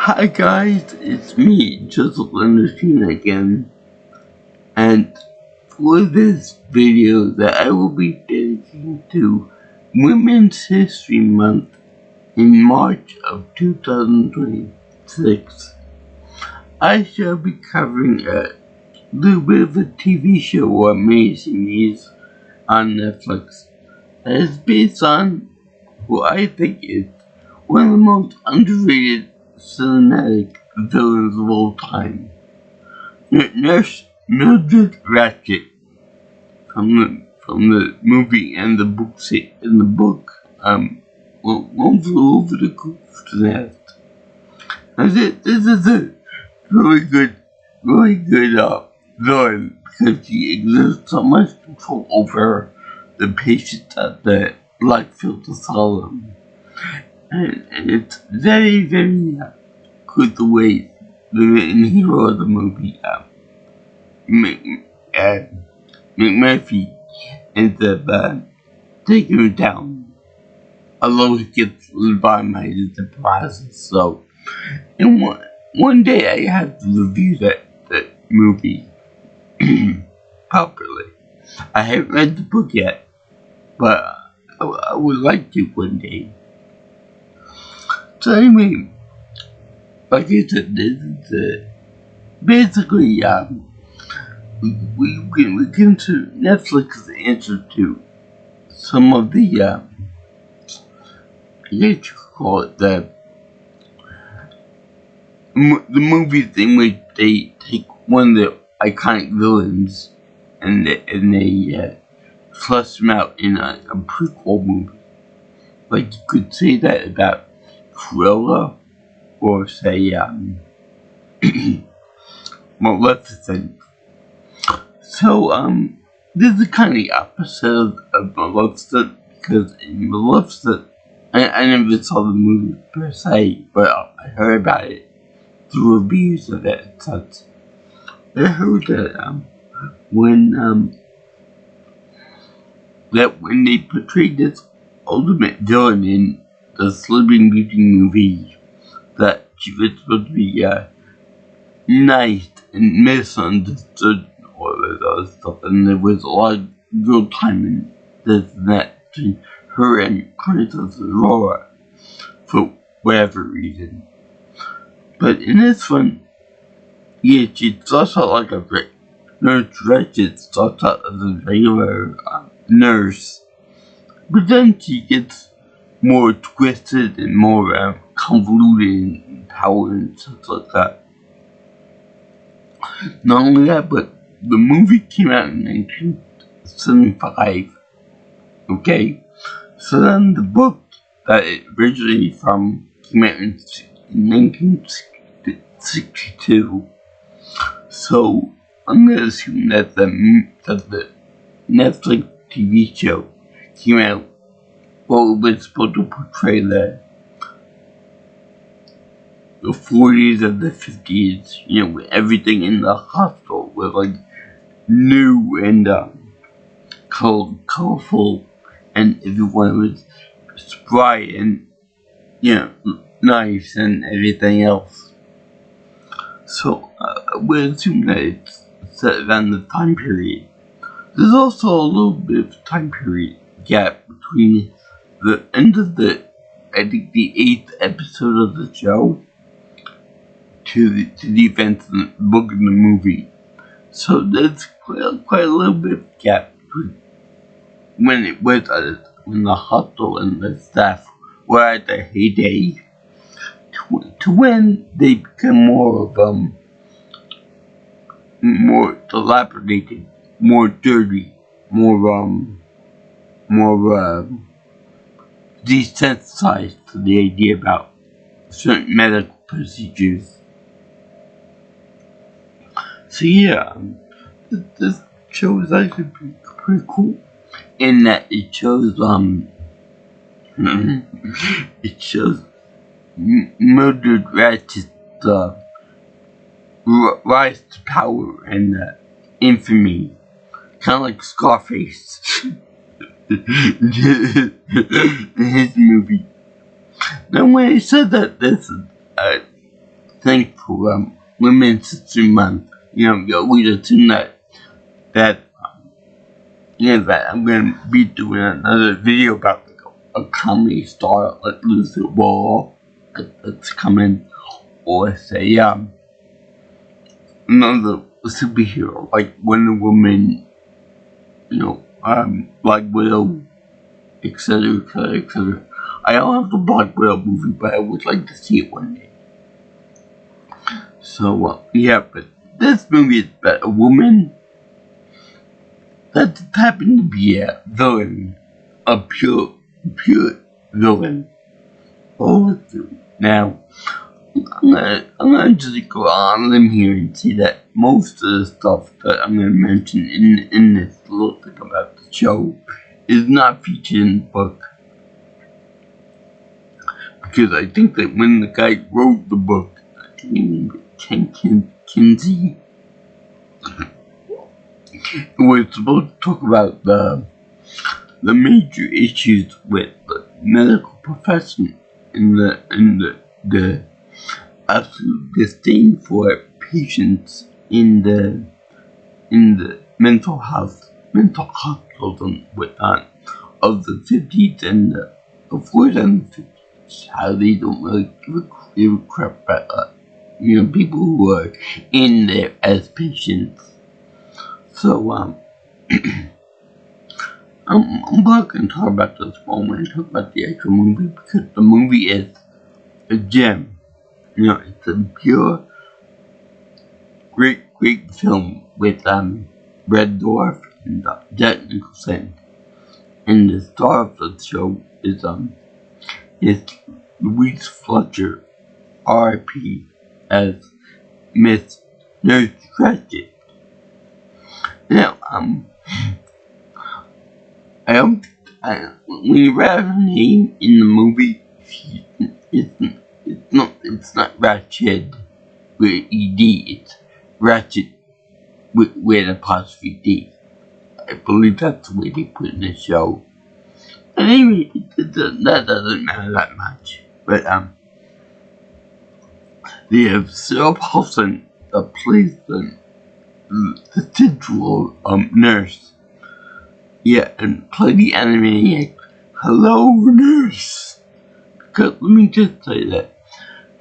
Hi guys, it's me, Joseph Anderson again, and for this video that I will be dedicating to Women's History Month in March of 2026, I shall be covering a little bit of a TV show or miniseries on Netflix that is based on what I think is one of the most underrated cinematic villains of all time. Nurse Mildred Ratch'd from the movie and the book won't flew over the cuckoo's nest. This is a really good villain because she exerts so much control over the patients at the Blackfield Asylum. And it's very good the way the main hero of the movie, McMurphy, ends up taking her down, although he gets lobotomized in the process. So, and one day I have to review that movie properly. I haven't read the book yet, but I would like to one day. So anyway, like I said, this is basically we can to Netflix's answer to some of the I guess you could call it the movies in which they take one of the iconic villains and they flesh them out in a prequel movie. Like you could say that about Cruella, or say, Maleficent. So, this is kind of the opposite of Maleficent, because in Maleficent, I never saw the movie per se, but I heard about it through reviews of it and such. I heard that, when they portrayed this ultimate villain in the Sleeping Beauty movie, that she was supposed to be nice and misunderstood and all that other stuff, and there was a lot of real time in this and that between her and Princess Aurora for whatever reason. But in this one, yeah, she starts out like a Nurse Ratch'd starts out as a regular nurse, but then she gets more twisted and more convoluted and power and stuff like that. Not only that, but the movie came out in 1975. Okay? So then the book that it originally from came out in 1962. So I'm gonna assume that the Netflix TV show came out was supposed to portray the 40s and the 50s, with everything in the hospital was like new and colorful, and everyone was spry and nice and everything else. So I would assume that it's set around the time period. There's also a little bit of time period gap between the end of the 8th episode of the show to the events in the book and the movie. So there's quite a little bit of gap between when it was when the hospital and the staff were at their heyday to when they become more of more dilapidated, more dirty, more desensitized to the idea about certain medical procedures. So yeah, this show is actually pretty cool in that it shows Mildred Ratch'd's rise to power and infamy, kind of like Scarface. In his movie. Now when I said that this is thankful Women's History Month. We assume that that I'm gonna be doing another video about a comedy star like Luther Wall that's coming, or say another superhero like Wonder Woman, Black Widow, etc., etc., etc. I don't have the Black Widow movie, but I would like to see it one day. So but this movie is about a woman that just happened to be a villain, a pure villain. Now, I'm gonna just go on a limb here and say that most of the stuff that I'm gonna mention in this little thing about the show is not featured in the book. Because I think that when the guy wrote the book, Ken Kinsey, was supposed to talk about the major issues with the medical profession and the absolute disdain for patients in the mental hospitals and whatnot of the 50s and the 40s and the 50s. How they don't really give a crap about people who are in there as patients. So I'm not going to talk about this one when I talk about the actual movie, because the movie is a gem. It's a pure, great film with Red Dwarf and Jack Nicholson. And the star of the show is Louise Fletcher, R.I.P., as Miss Nurse Ratch'd. Now, when you read her name in the movie, it's not Ratch'd with ED, it's Ratch'd with an apostrophe D. I believe that's the way they put it in the show. And anyway, that doesn't matter that much. But they have Sarah Paulson that plays the titular nurse. Yeah, and play the animatic Hello Nurse. Because let me just say that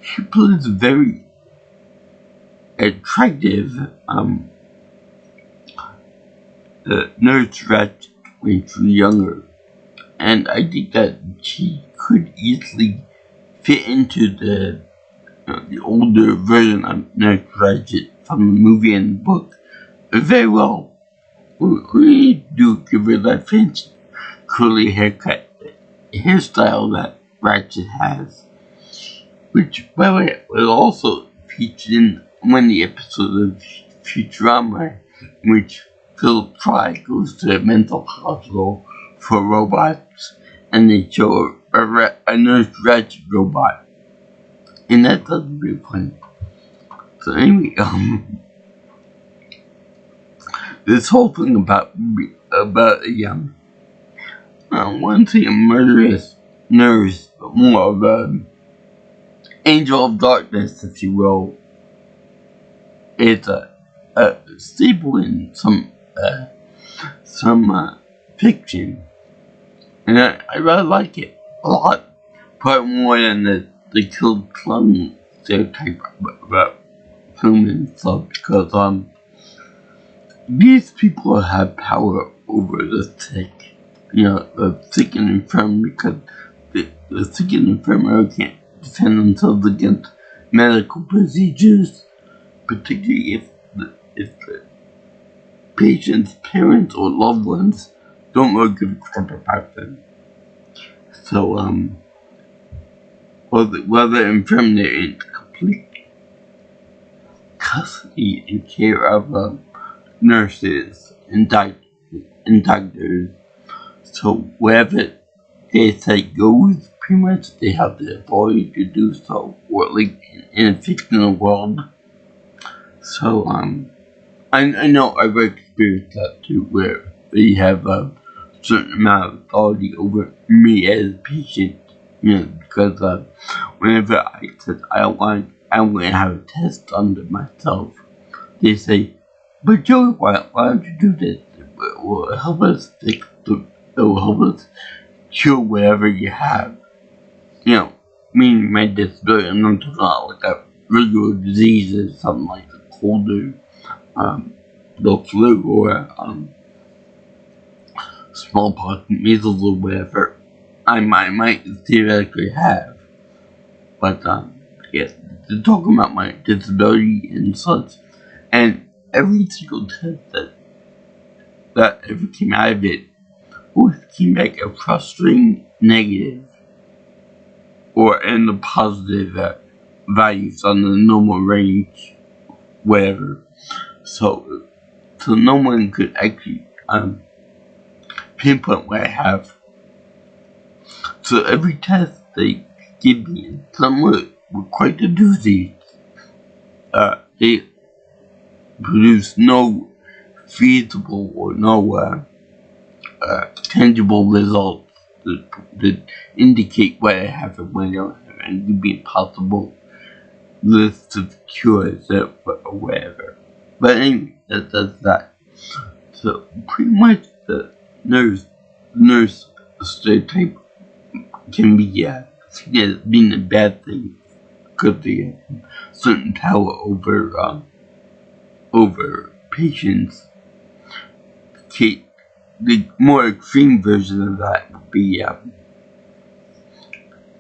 she plays a very attractive Nurse Ratch'd when she was younger. And I think that she could easily fit into the older version of Nurse Ratch'd from the movie and the book very well. We do give her that fancy curly hairstyle that Ratch'd has, which, by the way, was also featured in one of the episodes of Futurama, in which Philip Fry goes to a mental hospital for robots, and they show a Nurse Ratch'd robot, and that does be funny. So anyway, this whole thing about I wouldn't say a murderous nurse, but more of an angel of darkness, if you will. It's a staple in some fiction, and I really like it a lot, probably more than the killed clown stereotype about film and stuff, because these people have power over the sick, the sick and infirm, because the sick and infirm can't defend themselves against medical procedures, particularly if the patient's parents or loved ones don't really give a crap about them. So, while they're infirm, they're in complete custody and care of nurses and doctors. So wherever they say goes, pretty much they have the authority to do so, or at least in a fictional world. So I know I've experienced that too, where they have a certain amount of authority over me as a patient, because whenever I said I don't want I'm going to have a test done to myself. They say, but Joey, why don't you do this? It will help us it will help us cure whatever you have. You know, meaning my disability. I'm not talking about like a regular disease or something like the cold or the flu or smallpox, measles, or whatever I might theoretically have. But yeah, they're talking about my disability and such, and every single test that ever came out of it always came back a frustrating negative, or in the positive values on the normal range, whatever. So no one could actually pinpoint what I have. So every test they give me, some were quite a doozy. They produce no feasible or no tangible results that indicate what I have and what I don't have, and it would be impossible list of cures or whatever. But anyway, that's that. So pretty much the nurse stereotype can be seen as being a bad thing because they have certain power over patients. The more extreme version of that would be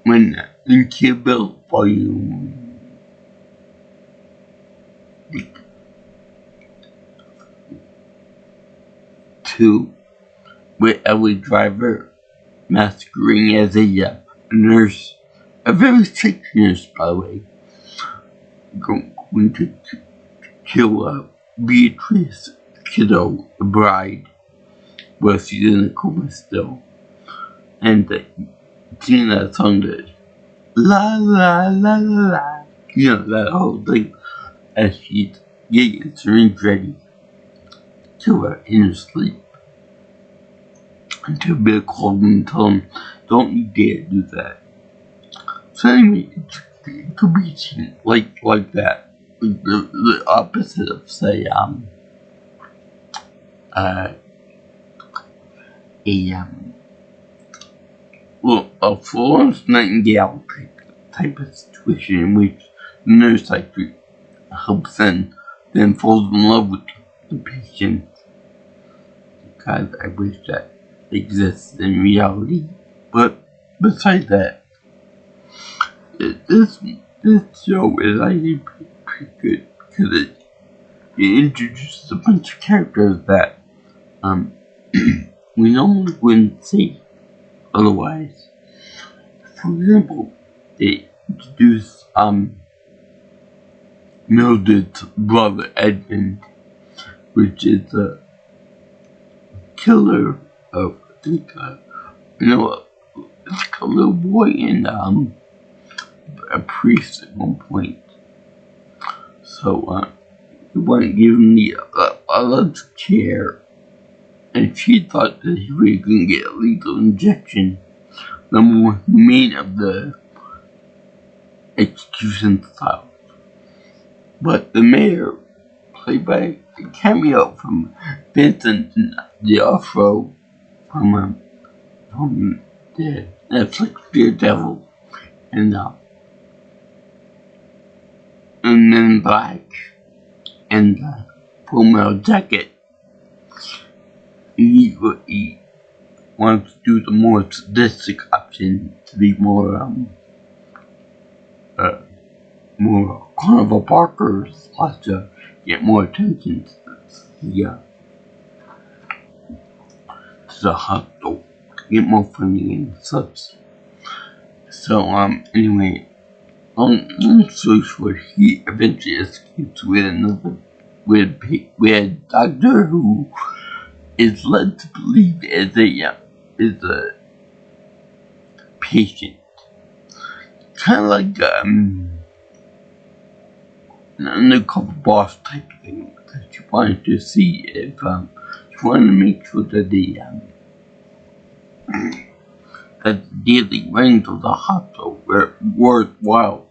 when in Kill Bill Volume 2, with Ellie Driver masquerading as a nurse, a very sick nurse, by the way, going to kill Beatrice Kiddo, the bride, where she's in a coma still, and singing that song that la la la la la, you know, that whole thing, as she's getting syringe ready to her in her sleep. Until Bill called him and told him, don't you dare do that. So anyway, it could be seen like that. The opposite of, say, a Florence Nightingale type of situation in which the nurse actually helps and then falls in love with the patient. God, I wish that exists in reality. But besides that, this show is actually pretty good because it introduces a bunch of characters that we normally wouldn't see otherwise. For example, they introduce Mildred's brother Edmund, which is a killer of, I think, like a little boy and a priest at one point. So he wasn't given a lot of care, and she thought that he was going to get a lethal injection, the more humane of the execution style. But the mayor, played by a cameo from Vincent D'Onofrio from the Netflix Daredevil and Men in Black and Full Metal Jacket. He wants to do the more sadistic option to be more Carnival Barker / to get more attention to the hospital, get more funding and such. So anyway, long story short, he eventually escapes with a doctor who is led to believe is a patient, kind of like an undercover boss type thing that you wanted to see if you wanted to make sure that that the daily runnings of the hospital were worthwhile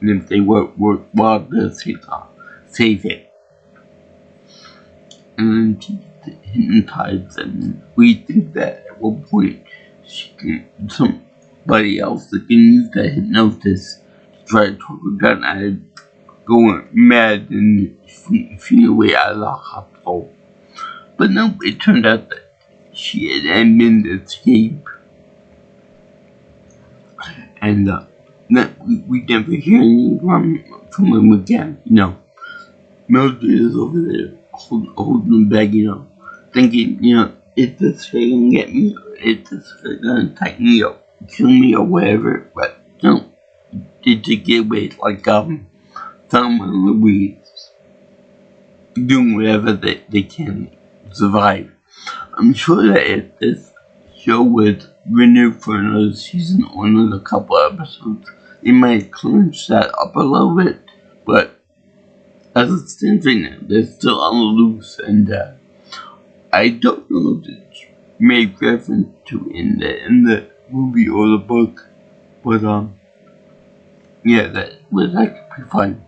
and if they were worthwhile to save it. And then she gets hypnotized, and we think that at one point somebody else that can use that hypnosis to try to talk her down out of going mad and flee away out of the hospital. But no, it turned out that she had admitted to escape, and we never hear anything from him again. Mildred is over there holding him back, thinking, is this guy gonna get me? Is this guy gonna attack me or kill me or whatever? But no, they just get away like Thelma and Louise, doing whatever they can to survive. I'm sure that if this show was renewed for another season or another couple episodes, it might clinch that up a little bit, but as it stands right now, they're still on the loose, and I don't know if it's made reference to in the movie or the book, but yeah, that was actually pretty fun.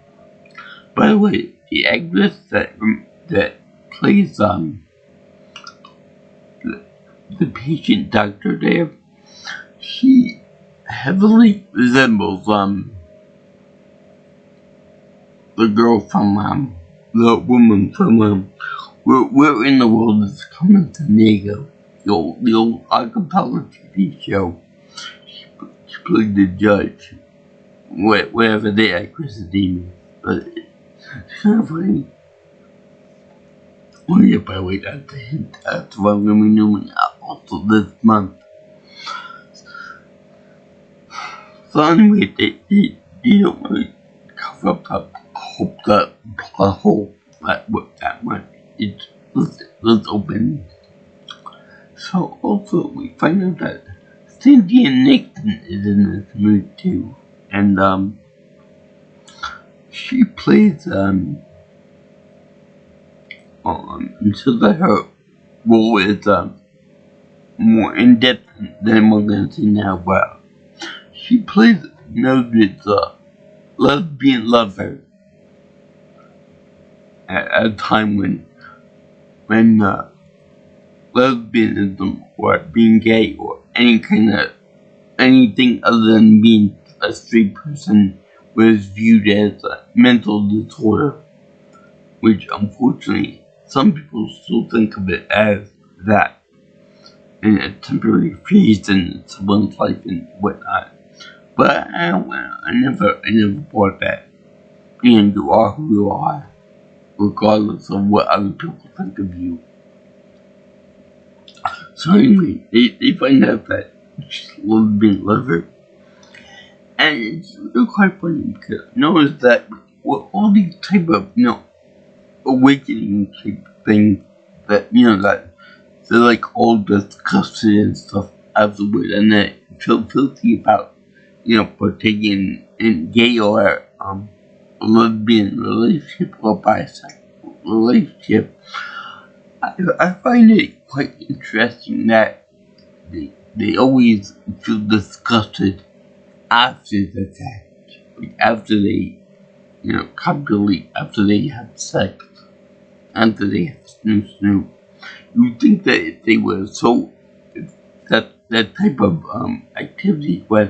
By the way, the actress that plays the patient doctor there, she heavily resembles the girl from the woman from Where in the World is Coming to Diego, the old acapella TV show. She played the judge, whatever the actress's name is, but it's kind of funny. Oh yeah, by the way, that's a hint. That's what I'm going to be doing also this month. So anyway, they don't really cover up the plot hole that much. It's open. So also we find out that Cynthia Nixon is in this movie too, and she plays so that her role is more in depth than we're gonna see now. But she plays Mildred's lesbian lover at a time when lesbianism or being gay or anything other than being a straight person was viewed as a mental disorder, which unfortunately some people still think of it as that, and a temporary phase in someone's life and whatnot. But I never bought that. And you are who you are, regardless of what other people think of you. So anyway, they find out that she's a lesbian lover, and it's really quite funny because notice that with all these type of awakening type things that that they're like all disgusted and stuff afterward, and they feel filthy about partaking in gay or a lesbian relationship or bisexual relationship. I find it quite interesting that they always feel disgusted after the fact, like after they copulate, after they have sex, after they have snoop. You'd think that if they were that type of activity was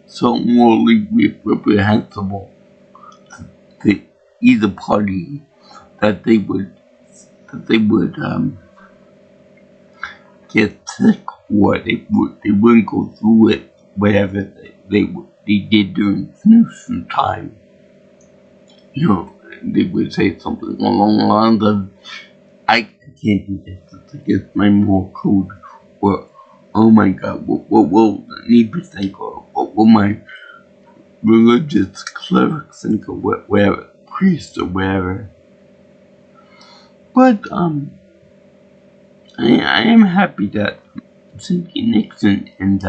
so morally reprehensible to either party that they would get sick, or they wouldn't go through it, whatever they did during snooze time. They would say something along the lines of, I can't do this, it's against my moral code, or oh my god, what will the neighbors think, or what will my religious clerics think, or whatever, priest or whatever. But I am happy that Cynthia Nixon and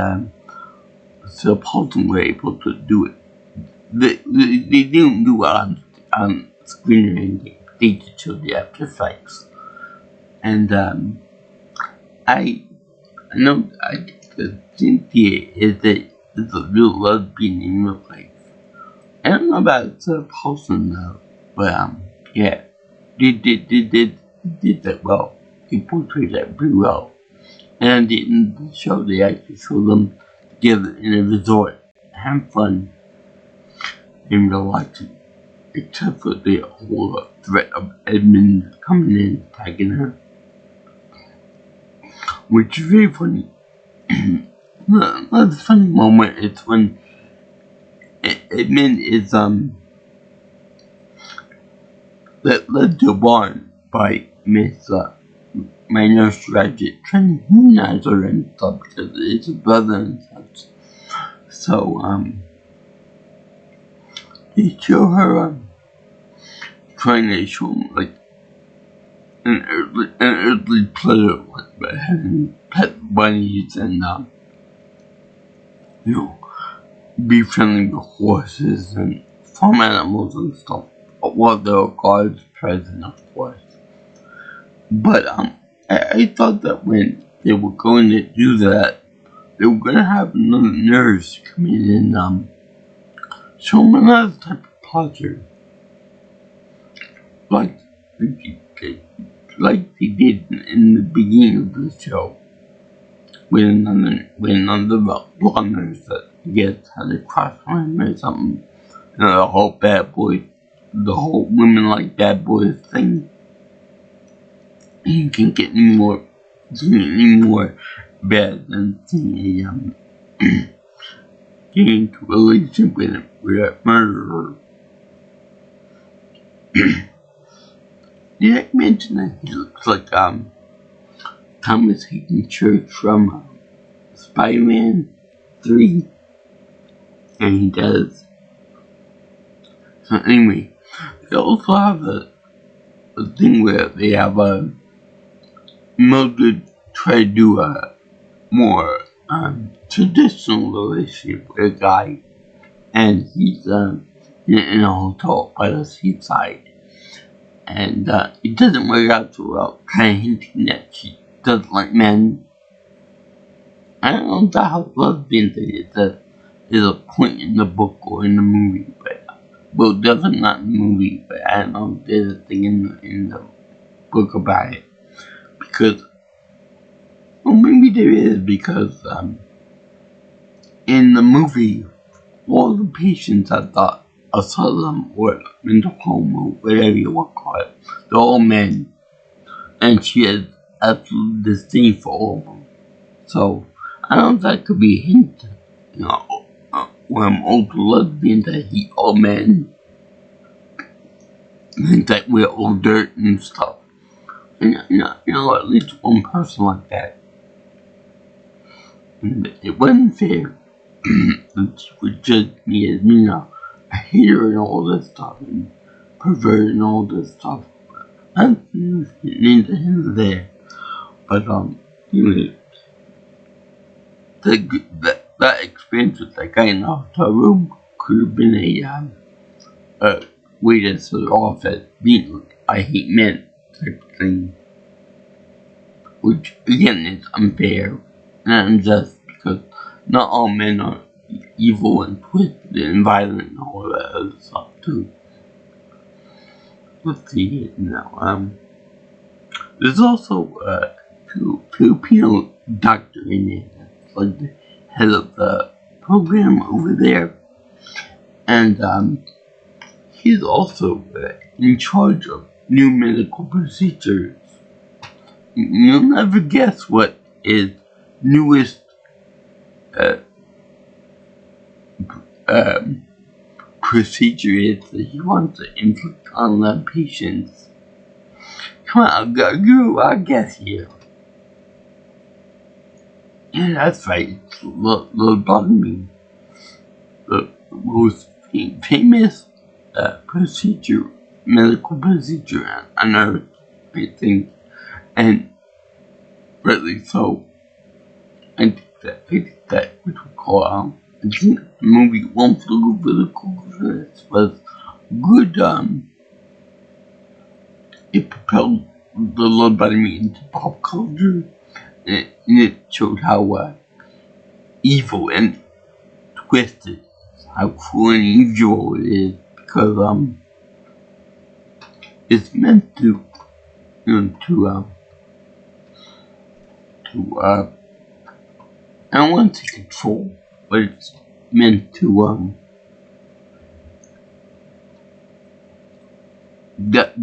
Sir Paulson were able to do it. They didn't do it on screen or anything. They just showed the after effects. And I know that Cynthia is a real lesbian in real life. I don't know about Paulson though, but yeah, did that well. He portrayed that pretty well. And in the show, they actually show them together in a resort, having fun and relaxing, except for the whole threat of Edmund coming in, attacking her, which is very funny. Another funny moment is when Edmund is led to a barn by Miss my nurse Ratch'd, trying to humanize her and stuff because it's a brother and such. So they show her trying to show him like an earthly pleasure like by having pet bunnies and be friendly with horses and farm animals and stuff. While there are guards present, of course. But I thought that when they were going to do that, they were going to have another nurse come in and show them another type of pleasure, like they did in the beginning of the show, when another blonde nurse that gets had a crush on him or something, the whole bad boy, the whole women like bad boys thing. You can't get any more bad than seeing getting into a relationship with a murderer. Did I mention that he looks like Thomas Hayden Church from Spider-Man 3? And he does. So anyway, they also have a thing where they have Mildred try to do a more traditional relationship with a guy, and he's in a hotel by the seaside, and it doesn't work out so well, kind of hinting that she doesn't like men. I don't know if that how lesbian thing is a point in the book or in the movie, but well, definitely not in the movie, but I don't know if there's a thing in the book about it. Because, well, maybe there is, because in the movie, all the patients at the asylum or mental home or whatever you want to call it, they're all men, and she has absolute disdain for all of them. So I don't know if that could be a hint, when I'm older lesbian that hate all men, and that we're all dirt and stuff. And at least one person like that. And it wasn't fair. And she would judge me as, a hater and all this stuff, and pervert and all this stuff. That's neither here nor there. But, that experience with that guy in the hotel room could have been a way to sort of off as being I hate men type of thing. Which, again, is unfair and unjust because not all men are evil and twisted and violent and all that other stuff, too. Let's see now. There's also a Filipino doctor in it that's like the head of the program over there. And he's also in charge of new medical procedures. You'll never guess what his newest procedure is that he wants to inflict on the patients. Come on, I'll guess here. Yeah, that's right. It's lobotomy. The most famous medical procedure on earth, I think. And rightly so. I think that which we call I think the movie One Flew Over the Cuckoo's Nest was good. It propelled the lobotomy into pop culture, and it showed how evil and twisted how cruel and evil it is, because it's meant to, I don't want to control, but it's meant to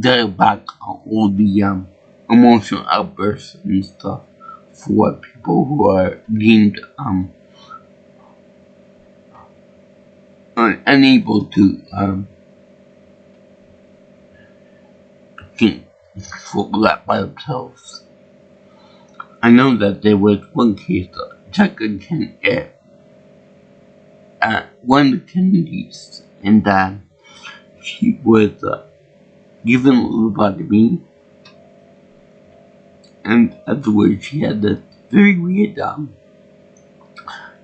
dial back on all the emotional outbursts and stuff for people who are deemed unable to control that by themselves. I know that there was one case that Tucker can get one of the Kennedys, and she was given a lobotomy, and afterwards she had this very weird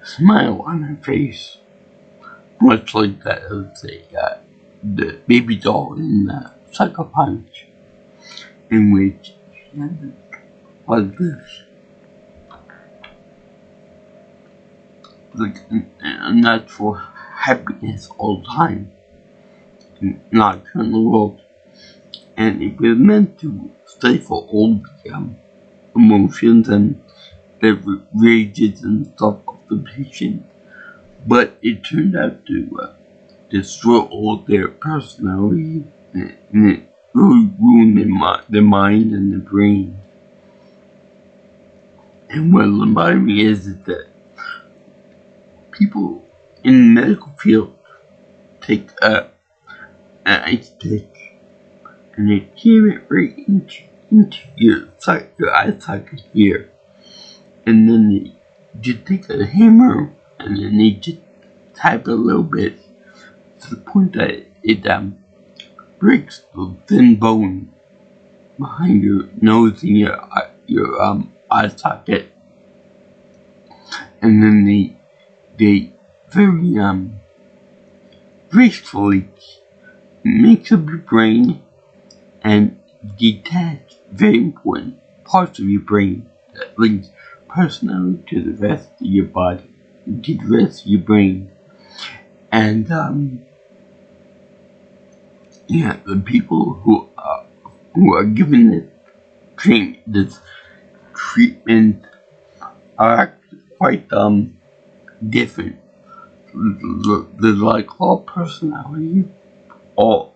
smile on her face, much like that of the baby doll in Sucker Punch, in which she had like this, like a natural happiness all the time, not in the world, and it was meant to stifle all the emotions and the rages and stuff of the patient, but it turned out to destroy all their personality, and it really ruined their mind and their brain. And what lobotomy is that people in the medical field take an ice pick and they jam it right into your eye socket here, and then they just take a hammer and then they just tap it a little bit to the point that it breaks the thin bone behind your nose and your eye socket, and then they very gracefully mix up your brain and detach very important parts of your brain that links personality to the rest of your body, to the rest of your brain. And the people who are given this treatment are actually quite different. There's like all personality, all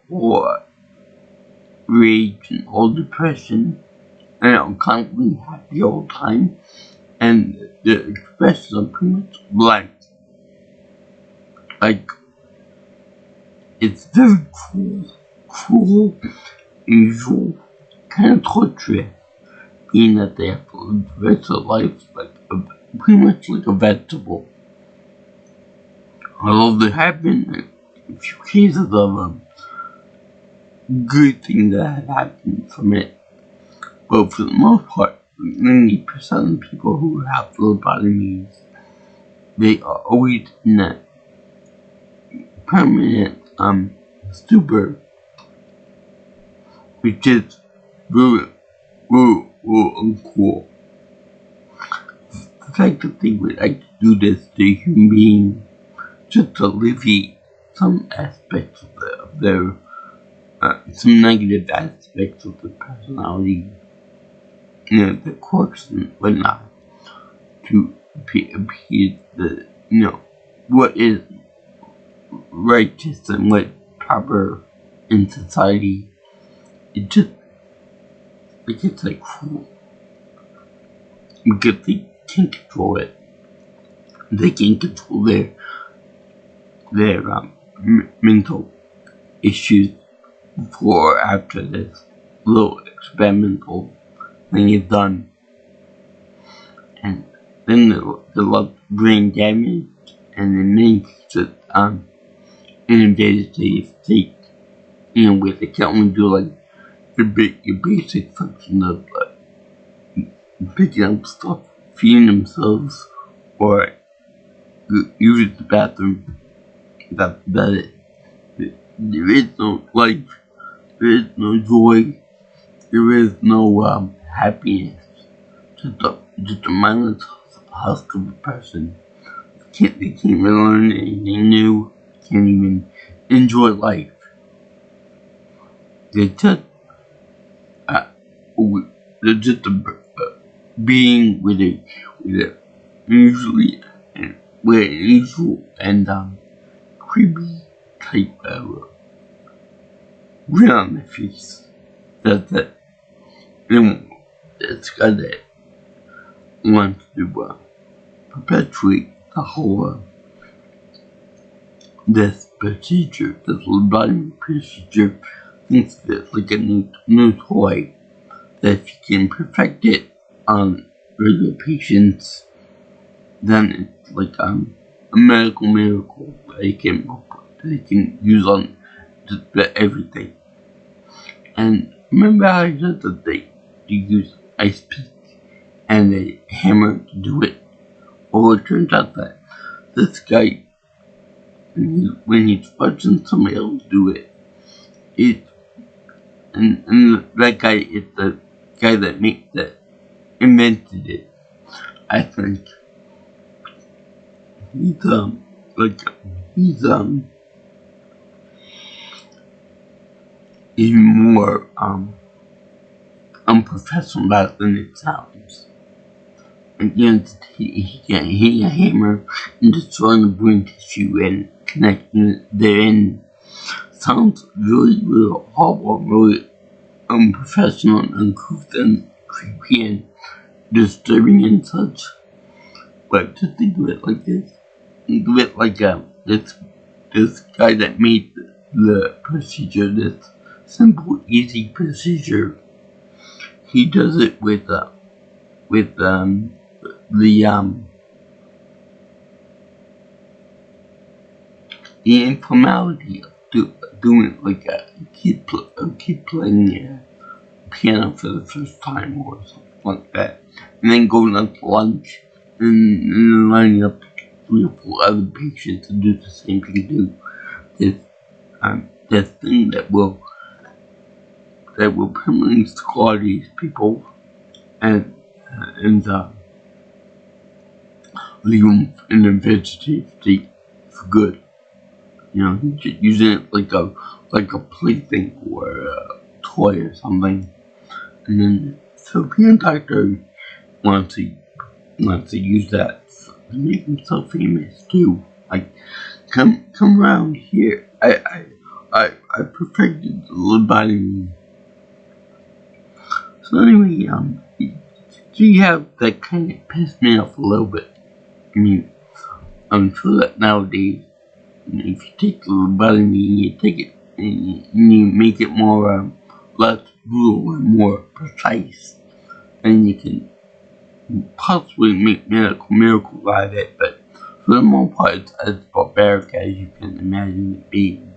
rage, and all depression, and I'm constantly happy all the time, and the expressions are pretty much blank. Like, it's very cruel, usual, kind of torture, being that they have to live the rest of their life pretty much like a vegetable. Although there have been a few cases of good things that have happened from it, but for the most part, 90% of people who have lobotomies, they are always in that permanent stupor, which is really uncool. The fact that they would like to do this to a human being just to alleviate some aspects of their some negative aspects of the personality, the quirks and whatnot, to appease the, what is righteous and what proper in society. It just, it's like cruel. Because they can't control it. They can't control their mental issues before or after this little experimental thing is done. And then the lot of brain damage, and then many cases in a vegetative state, where they can only do like your basic function of picking up stuff, feeding themselves, or using the bathroom. That's about it. There is no life, there is no joy, there is no happiness. Just a mindless husk of a person. They can't really learn anything new. can't even enjoy life. They're just, uh, they're just being with a usually with an unusual and creepy type of grin on their face. That's it. And it's got that wants to perpetuate the whole this procedure, this lobotomy procedure, thinks that it's like a new toy, that if you can perfect it on regular patients, then it's like a medical miracle that they can use on just about everything. And remember how I said that they use ice pick and a hammer to do it? Well, it turns out that this guy, when he's watching somebody else do it, and that guy is the guy that invented it. I think he's even more unprofessional about it than it sounds. Again, he can hit a hammer and destroy the brain tissue and connecting it therein. Sounds really horrible, really unprofessional and uncouth and creepy and disturbing and such. But to think of it like this, think of it like this guy that made the procedure, this simple, easy procedure. He does it with the informality of doing it like a kid playing piano for the first time or something like that, and then going out to lunch and then lining up 3 or 4 other patients to do the same thing too. This thing that will permanently scar these people and leave them in a vegetative state for good. He's just using it like a plaything or a toy or something. And then the Filipino doctor wants to use that to make himself famous too. Like, come around here. I perfected the lobotomy. So anyway, you have that kind of pissed me off a little bit. I mean, I'm sure that nowadays, if you take the lobotomy and you take it and you make it more less brutal and more precise, then you can possibly make medical miracles out of it. But for the most part, it's as barbaric as you can imagine it being.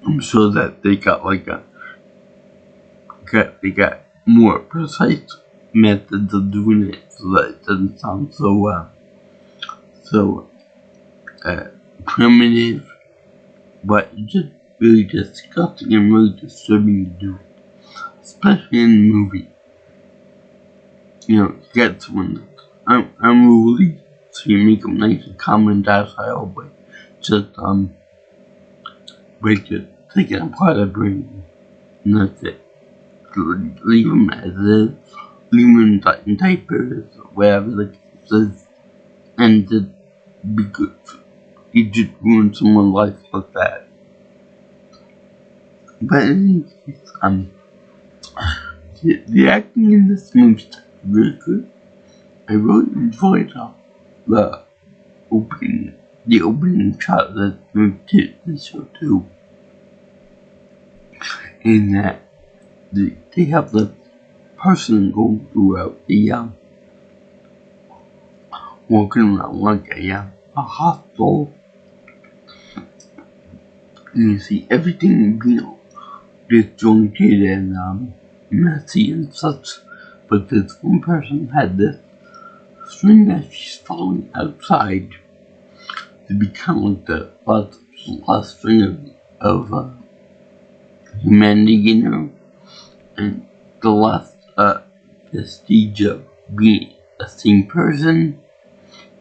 I'm sure that they got more precise methods of doing it, so that it doesn't sound so primitive, but just really disgusting and really disturbing to do, especially in a movie. You get someone unruly, so you make them nice and calm and docile, but just break it, take it apart of the brain, and that's it. Leave them as is, leave them in diapers, or whatever the case is, and just be good. You just ruin someone's life like that. But in any case, the acting in this movie is really good. I really enjoyed the opening shot of the movie to the show too. In that they have the person go throughout the walking around like a hospital, and you see everything disjointed and messy and such. But this one person had this string that she's following outside to become like the last string of humanity, and the last vestige of being a sane person.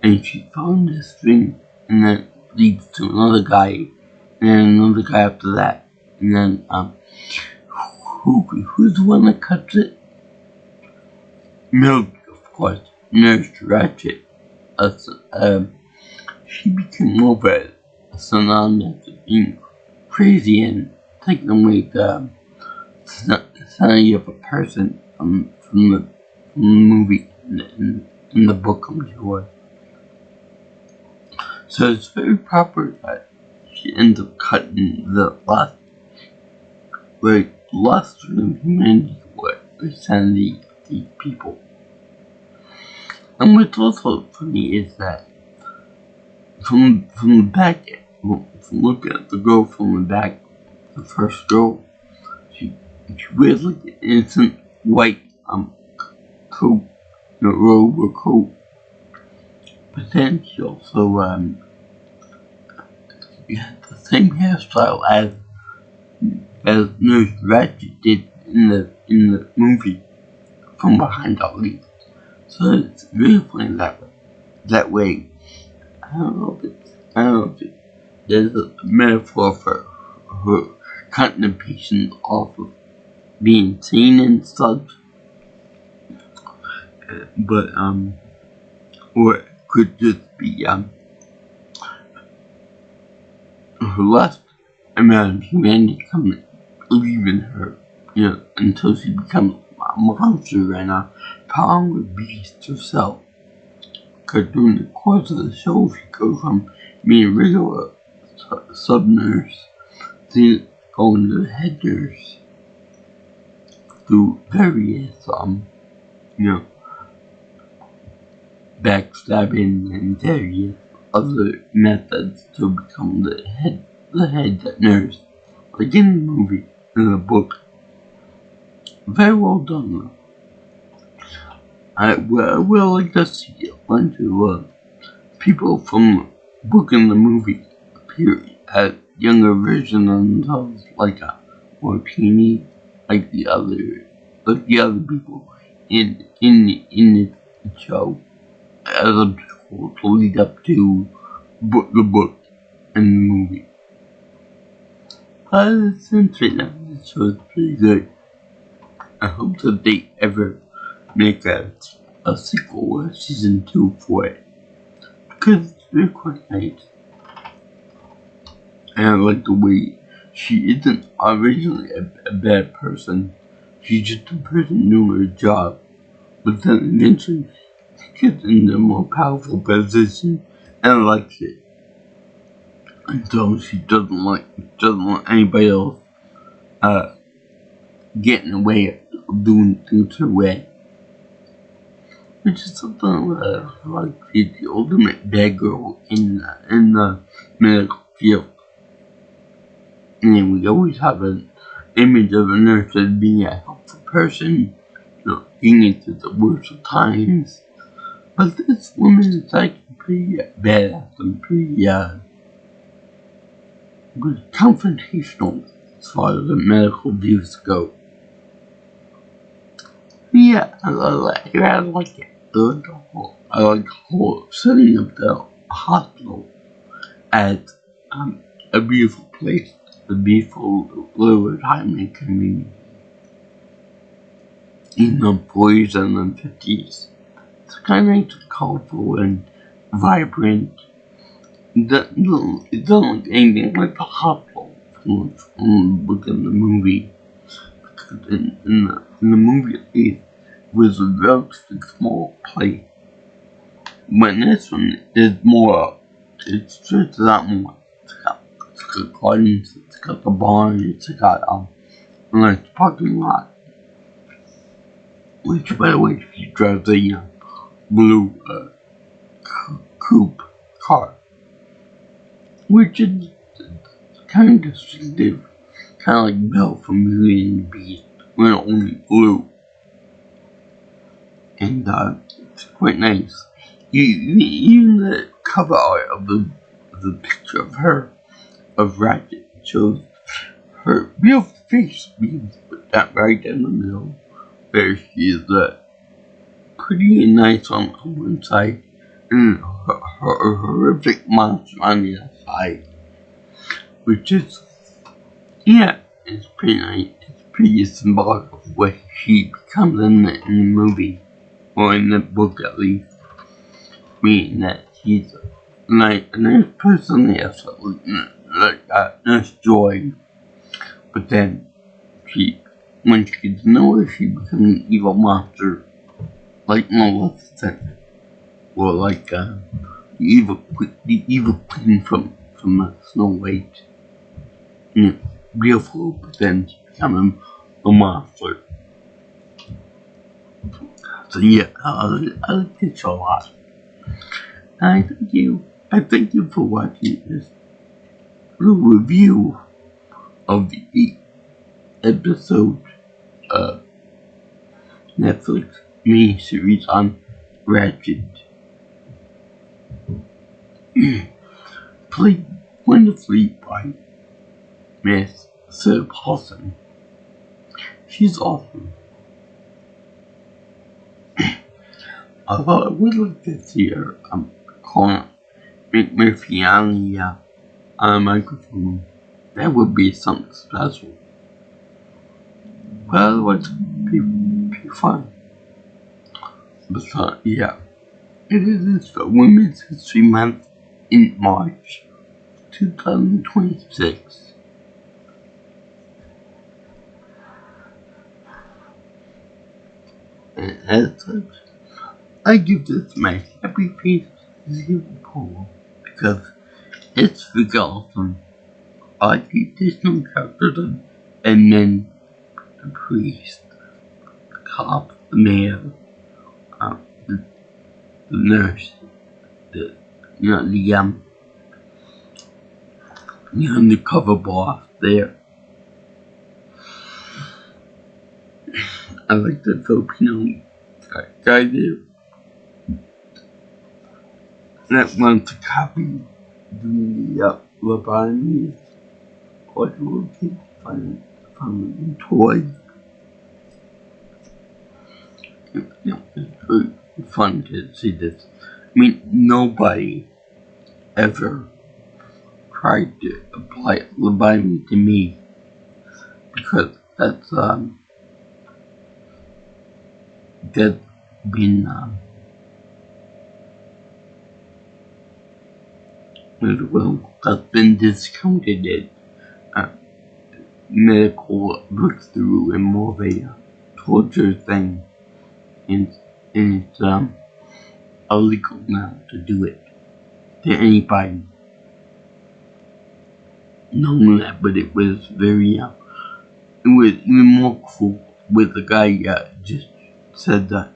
And she found this string, and then leads to another guy, and then another guy after that, and then who's the one that cuts it? Milk, of course. Nurse Ratch'd. She became over synonymous with being crazy and taking away the sanity of a person from the movie in the book, I'm sure. So it's very proper that she ends up cutting the last of humanity with the sanity of these people. And what's also funny is that from the back, from looking at the girl from the back, the first girl, she wears like an innocent white coat, robe or coat. But then she also had the same hairstyle as Nurse Ratch'd did in the movie from behind at least. So it's really funny that way. I don't know if there's a metaphor for her cutting the patient off of being seen and such. But or it could just be her last amount of humanity coming leaving her, until she becomes a monster and a power beast herself. Because during the course of the show, she goes from being a regular sub-nurse to going to the head nurse through various, backstabbing and various other methods to become the head nurse. Like in the movie, in the book. Very well done, though. I will like to see a bunch of people from the book and the movie appear as younger versions of themselves, like a Martini, like the other people in the show, as a to lead up to the book and the movie. Since right now, this show is pretty good. I hope that they ever make a sequel or season 2 for it, because it's really quite nice. And I like the way she isn't originally a bad person. She's just a person doing her job, but then eventually she gets into a more powerful position and likes it. Until she doesn't want anybody else getting away of doing things her way. Which is something like the ultimate bad girl in the medical field. And we always have an image of a nurse as being a helpful person, getting into the worst of times. But this woman is actually pretty badass and pretty confrontational as far as the medical views go. Yeah, I like it. I like the whole setting of the hospital as a beautiful place, a beautiful little retirement community in the 40s and the 50s. It's kind of nice, colorful and vibrant. It doesn't look anything like the hospital from the book in the movie. Because in the movie, at least, it was a relatively small place. But this one is more, it stretches out more. It's got gardens, it's got the barn, it's got a nice parking lot. Which, by the way, she drives a blue coupe car. Which is kind of distinctive, kind of like Belle from Beauty and the Beast, when only blue. And it's quite nice. Even the cover art of the picture of her, of Ratch'd, shows her beautiful face being put that right in the middle, where she is pretty nice on one side, and horrific monster on the outside, which is, yeah, it's pretty nice. It's pretty symbolic of what she becomes in the movie, or in the book at least, meaning that she's like a nice person, yes, like Nurse Joy, but then when she gets to know her, she becomes an evil monster, like Maleficent, or like the evil queen from Snow White. Beautiful, but then she becomes a monster. So yeah, I like this a lot. I thank you for watching this little review of the 8-episode Netflix miniseries on Ratch'd. Played wonderfully by Miss Sarah Paulson. She's awesome. Although I would like to see her calling McMurphy on a microphone. That would be something special. But otherwise, be fun. But yeah, it is the Women's History Month in March 2026. And as such, I give this my happy face 0 because it's freaking awesome. I like the additional characters and then the priest, the cop, the mayor, the nurse, the undercover boss there. I like the Filipino guy there that wants to copy the lobotomies or from the toys. It's very fun to see this. I mean, nobody ever tried to apply lobotomy to me because that's been that's been discounted as medical breakthrough and more of a torture thing, and it's illegal now to do it to anybody. Knowing that, but it was very it was even more cool with the guy just said that,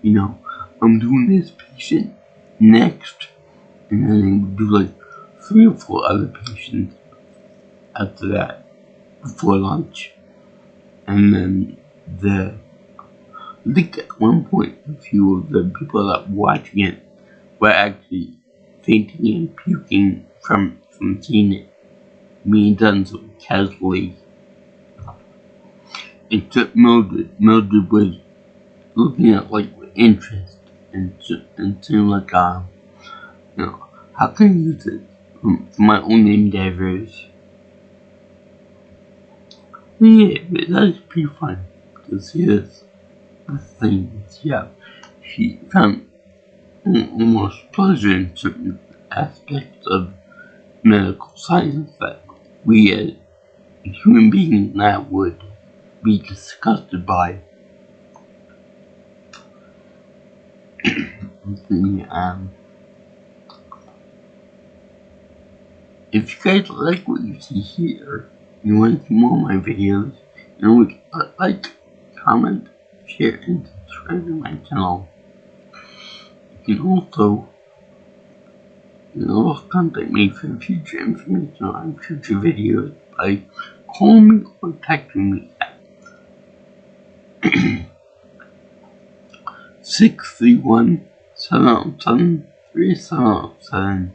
I'm doing this patient next, and then he would do like 3 or 4 other patients after that before lunch. And then I think at one point a few of the people that were watching it were actually fainting and puking from seeing it being done so casually. Except Mildred was looking at like with interest and saying like, how can I use it for my own endeavors? Yeah, that's pretty fun to see this things. Yeah, she found almost pleasure in certain aspects of medical science that we as human beings now would be disgusted by. If you guys like what you see here, you want to see more of my videos, like, comment, share, and subscribe to my channel. You can also, contact me for future information on future videos by calling me or texting me at 631-707-3707.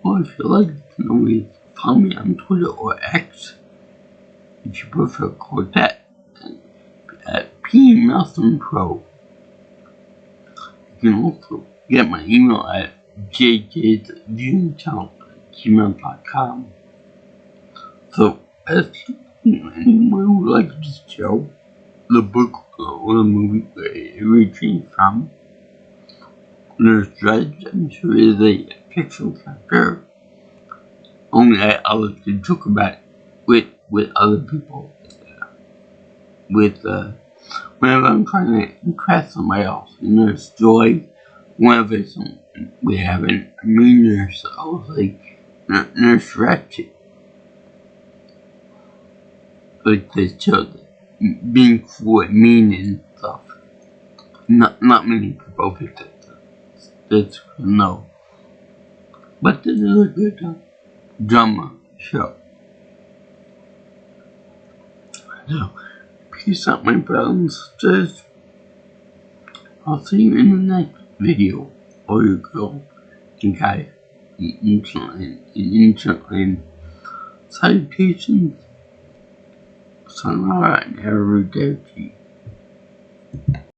Or if you'd like to know me, follow me on Twitter or X. If you prefer Quartet, at PMelsonPro. You can also get my email at jk's viewing channel at gmail.com. So, as anyone who likes this show, the book or the movie where it originates from, there's Ratch'd, I'm sure is a fictional character. Only I like to joke about with other people. Whenever I'm trying to impress somebody else, and there's joy. Whenever we have a mean nurse, I was like, Nurse Ratch'd. Like the show, being cool and mean and stuff. Not many people pick that's no. But this is a good drama show. So, peace out, my brothers and sisters. I'll see you in the next video. Or you girl and guy. In salutations. Sonora and every day.